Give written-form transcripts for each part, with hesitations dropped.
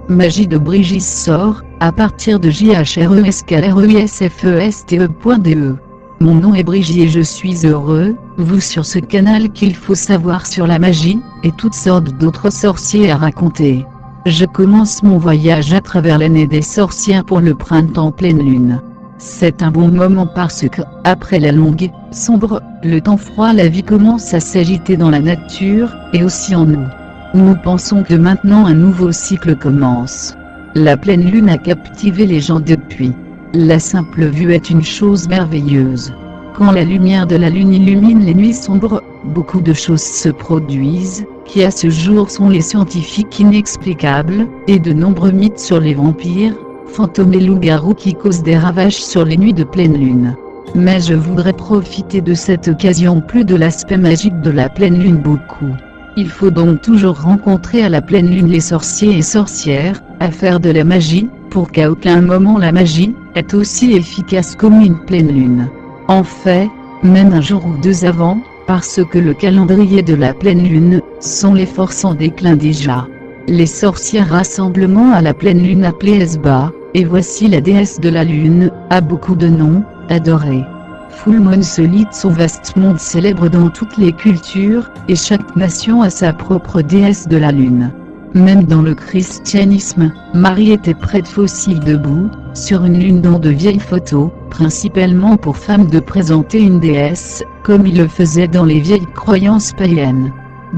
Magie de Brigitte sort, à partir de jhresklruisfeste.de. Mon nom est Brigitte et je suis heureux, vous sur ce canal qu'il faut savoir sur la magie, et toutes sortes d'autres sorciers à raconter. Je commence mon voyage à travers l'année des sorcières pour le printemps pleine lune. C'est un bon moment parce que, après la longue, sombre, le temps froid, la vie commence à s'agiter dans la nature, et aussi en nous. Nous pensons que maintenant un nouveau cycle commence. La pleine lune a captivé les gens depuis. La simple vue est une chose merveilleuse. Quand la lumière de la lune illumine les nuits sombres, beaucoup de choses se produisent, qui à ce jour sont les scientifiques inexplicables, et de nombreux mythes sur les vampires, fantômes et loups-garous qui causent des ravages sur les nuits de pleine lune. Mais je voudrais profiter de cette occasion plus de l'aspect magique de la pleine lune beaucoup. Il faut donc toujours rencontrer à la pleine lune les sorciers et sorcières, à faire de la magie, pour qu'à aucun moment la magie est aussi efficace comme une pleine lune. En fait, même un jour ou deux avant, parce que le calendrier de la pleine lune sont les forces en déclin déjà. Les sorcières rassemblement à la pleine lune appelée Esba, et voici la déesse de la lune, a beaucoup de noms, adorée. Full Moon solide son vaste monde célèbre dans toutes les cultures, et chaque nation a sa propre déesse de la lune. Même dans le christianisme, Marie était prête fossile debout, sur une lune dans de vieilles photos, principalement pour femmes de présenter une déesse, comme il le faisait dans les vieilles croyances païennes.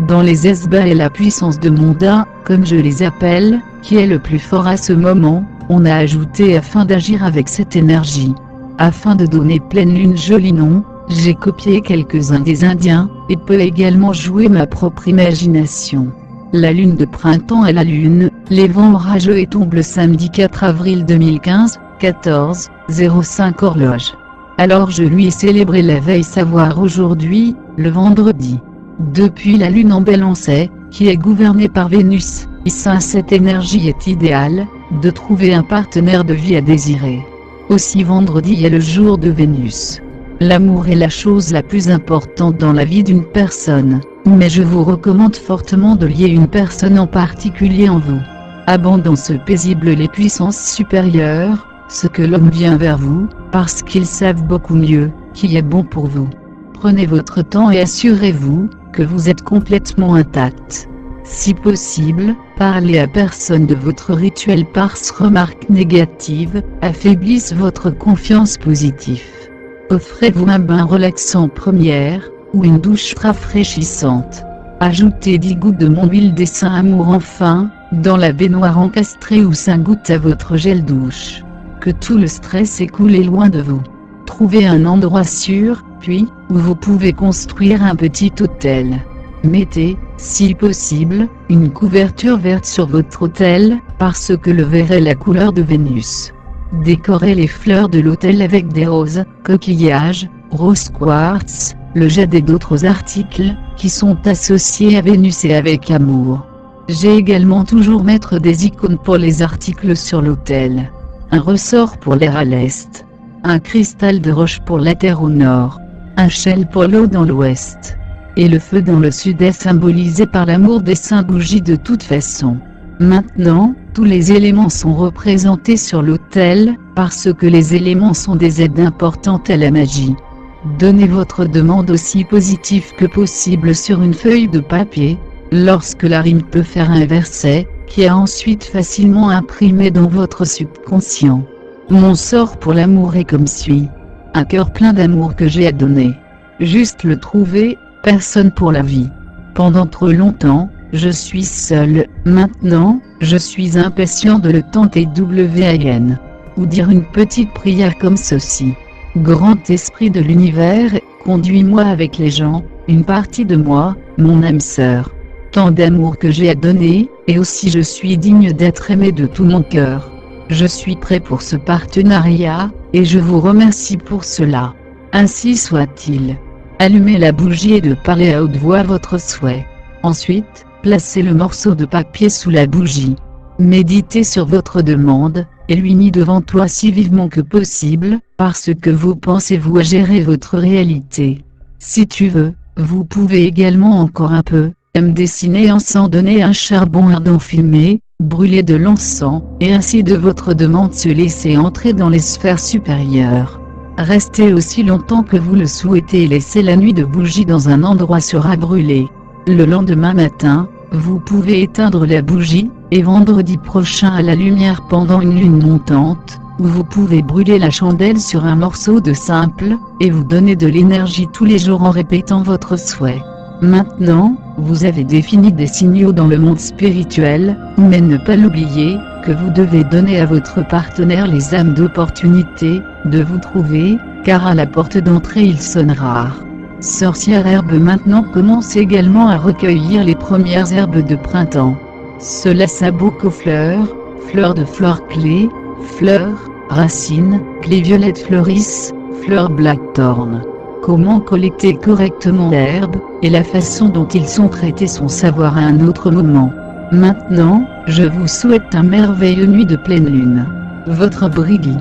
Dans les Esba et la puissance de Monda, comme je les appelle, qui est le plus fort à ce moment, on a ajouté afin d'agir avec cette énergie. Afin de donner pleine lune joli nom, j'ai copié quelques-uns des Indiens, et peux également jouer ma propre imagination. La lune de printemps est la lune, les vents orageux et tombent le samedi 4 avril 2015, 14h05 horloge. Alors je lui ai célébré la veille savoir aujourd'hui, le vendredi. Depuis la lune en balance, qui est gouvernée par Vénus, cette énergie est idéale, de trouver un partenaire de vie à désirer. Aussi vendredi est le jour de Vénus. L'amour est la chose la plus importante dans la vie d'une personne, mais je vous recommande fortement de lier une personne en particulier en vous. Abondance paisible les puissances supérieures, ce que l'homme vient vers vous, parce qu'ils savent beaucoup mieux, qui est bon pour vous. Prenez votre temps et assurez-vous, que vous êtes complètement intact. Si possible, parlez à personne de votre rituel parce remarques négatives, affaiblissent votre confiance positive. Offrez-vous un bain relaxant première, ou une douche rafraîchissante. Ajoutez 10 gouttes de mon huile des saints amour enfin, dans la baignoire encastrée ou 5 gouttes à votre gel douche. Que tout le stress écoule loin de vous. Trouvez un endroit sûr, puis, où vous pouvez construire un petit hôtel. Mettez, si possible, une couverture verte sur votre hôtel, parce que le vert est la couleur de Vénus. Décorez les fleurs de l'hôtel avec des roses, coquillages, rose quartz, le jade et d'autres articles, qui sont associés à Vénus et avec amour. J'ai également toujours mettre des icônes pour les articles sur l'hôtel. Un ressort pour l'air à l'est. Un cristal de roche pour la terre au nord. Un shell pour l'eau dans l'ouest. Et le feu dans le sud est symbolisé par l'amour des 5 bougies de toute façon. Maintenant, tous les éléments sont représentés sur l'autel, parce que les éléments sont des aides importantes à la magie. Donnez votre demande aussi positive que possible sur une feuille de papier, lorsque la rime peut faire un verset, qui est ensuite facilement imprimé dans votre subconscient. Mon sort pour l'amour est comme suit. Un cœur plein d'amour que j'ai à donner. Juste le trouver, personne pour la vie. Pendant trop longtemps, je suis seul, maintenant, je suis impatient de le tenter WAN. Ou dire une petite prière comme ceci. Grand esprit de l'univers, conduis-moi avec les gens, une partie de moi, mon âme sœur. Tant d'amour que j'ai à donner, et aussi je suis digne d'être aimé de tout mon cœur. Je suis prêt pour ce partenariat, et je vous remercie pour cela. Ainsi soit-il. Allumez la bougie et de parler à haute voix votre souhait. Ensuite, placez le morceau de papier sous la bougie. Méditez sur votre demande, et l'unis devant toi si vivement que possible, parce que vous pensez-vous à gérer votre réalité. Si tu veux, vous pouvez également encore un peu, me dessiner en sans donner un charbon ardent fumé, brûler de l'encens, et ainsi de votre demande se laisser entrer dans les sphères supérieures. Restez aussi longtemps que vous le souhaitez et laissez la nuit de bougie dans un endroit sera brûlé. Le lendemain matin, vous pouvez éteindre la bougie, et vendredi prochain à la lumière pendant une lune montante, vous pouvez brûler la chandelle sur un morceau de simple, et vous donner de l'énergie tous les jours en répétant votre souhait. Maintenant, vous avez défini des signaux dans le monde spirituel, mais ne pas l'oublier, que vous devez donner à votre partenaire les âmes d'opportunité, de vous trouver, car à la porte d'entrée il sonne rare. Sorcière herbe maintenant commence également à recueillir les premières herbes de printemps. Cela s'aboque aux fleurs, fleurs de fleurs clés, fleurs, racines, clés violettes fleurissent, fleurs blackthorn. Comment collecter correctement l'herbe, et la façon dont ils sont traités sont savoir à un autre moment. Maintenant, je vous souhaite un merveilleux nuit de pleine lune. Votre Briggy.